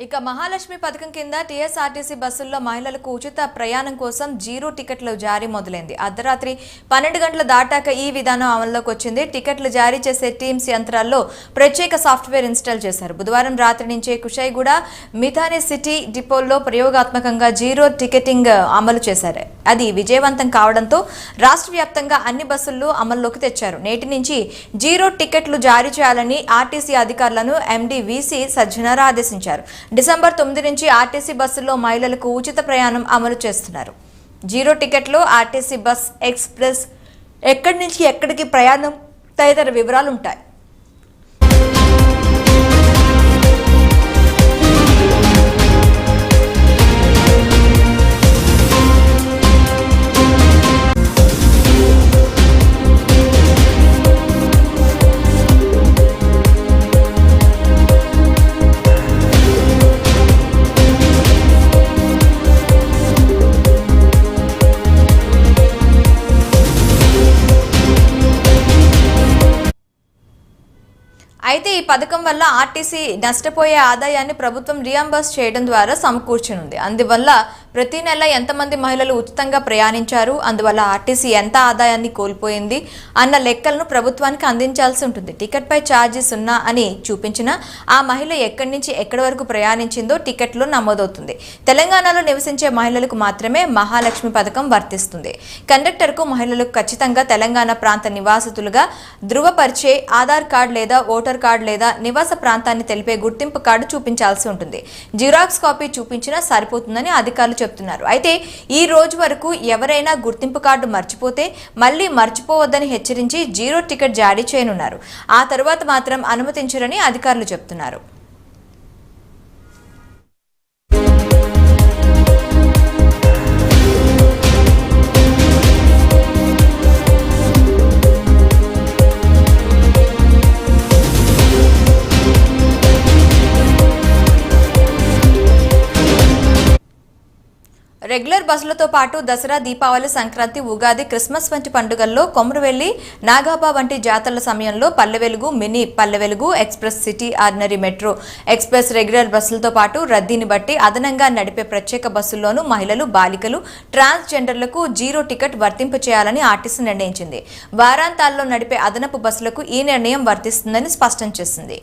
ఇక మహాలక్ష్మి పథకం కింద టీఎస్ఆర్టీసీ బస్సుల్లో మహిళలకు ఉచిత ప్రయాణం కోసం జీరో టికెట్లు జారీ మొదలైంది. అర్ధరాత్రి 12 గంటలు దాటాక ఈ విధానం అమల్లోకి వచ్చింది. టికెట్లు జారీ చేసే టీమ్స్ యంత్రాల్లో ప్రత్యేక సాఫ్ట్వేర్ ఇన్స్టాల్ చేశారు. బుధవారం రాత్రి నుంచే కుషాయిగూడ, మిథాని సిటీ డిపోల్లో ప్రయోగాత్మకంగా జీరో టికెటింగ్ అమలు చేశారు. అది విజయవంతం కావడంతో రాష్ట్ర వ్యాప్తంగా అన్ని బస్సుల్లో అమల్లోకి తెచ్చారు. నేటి నుంచి జీరో టికెట్లు జారీ చేయాలని ఆర్టీసీ అధికారులను ఎండీ వీసీ సజ్జనార్ ఆదేశించారు. డిసెంబర్ 9 నుంచి ఆర్టీసీ బస్సుల్లో మహిళలకు ఉచిత ప్రయాణం అమలు చేస్తున్నారు. జీరో టికెట్లో ఆర్టీసీ బస్, ఎక్స్ప్రెస్, ఎక్కడి నుంచి ఎక్కడికి ప్రయాణం తదితర వివరాలు ఉంటాయి. అయితే ఈ పథకం వల్ల ఆర్టీసీ నష్టపోయే ఆదాయాన్ని ప్రభుత్వం రియంబర్స్ చేయడం ద్వారా సమకూర్చనుంది. అందువల్ల ప్రతి నెల ఎంతమంది మహిళలు ఉచితంగా ప్రయాణించారు, అందువల్ల ఆర్టీసీ ఎంత ఆదాయాన్ని కోల్పోయింది అన్న లెక్కలను ప్రభుత్వానికి అందించాల్సి ఉంటుంది. టికెట్పై ఛార్జీ 0 అని చూపించినా ఆ మహిళ ఎక్కడి నుంచి ఎక్కడి వరకు ప్రయాణించిందో టికెట్లో నమోదవుతుంది. తెలంగాణలో నివసించే మహిళలకు మాత్రమే మహాలక్ష్మి పథకం వర్తిస్తుంది. కండక్టర్కు మహిళలకు ఖచ్చితంగా తెలంగాణ ప్రాంత నివాసితులుగా ధృవపరిచే ఆధార్ కార్డు లేదా ఓటర్ కార్డు లేదా నివాస ప్రాంతాన్ని తెలిపే గుర్తింపు కార్డు చూపించాల్సి ఉంటుంది. జిరాక్స్ కాపీ చూపించినా సరిపోతుందని అధికారులు చెప్తున్నారు. అయితే ఈ రోజు వరకు ఎవరైనా గుర్తింపు కార్డు మర్చిపోతే మళ్లీ మర్చిపోవద్దని హెచ్చరించి జీరో టికెట్ జారీ చేయనున్నారు. ఆ తర్వాత మాత్రం అనుమతించరని అధికారులు చెప్తున్నారు. రెగ్యులర్ బస్సులతో పాటు దసరా, దీపావళి, సంక్రాంతి, ఉగాది, క్రిస్మస్ వంటి పండుగల్లో, కొమరవెల్లి, నాగాబా వంటి జాతరల సమయంలో Palle Velugu, mini Palle Velugu, express, city, ordinary, metro, express, regular బస్సులతో పాటు రద్దీని బట్టి అదనంగా నడిపే ప్రత్యేక బస్సుల్లోనూ మహిళలు, బాలికలు, ట్రాన్స్జెండర్లకు జీరో టికెట్ వర్తింపు చేయాలని ఆర్టీసీ నిర్ణయించింది. వారాంతాల్లో నడిపే అదనపు బస్సులకు ఈ నిర్ణయం వర్తిస్తుందని స్పష్టం చేసింది.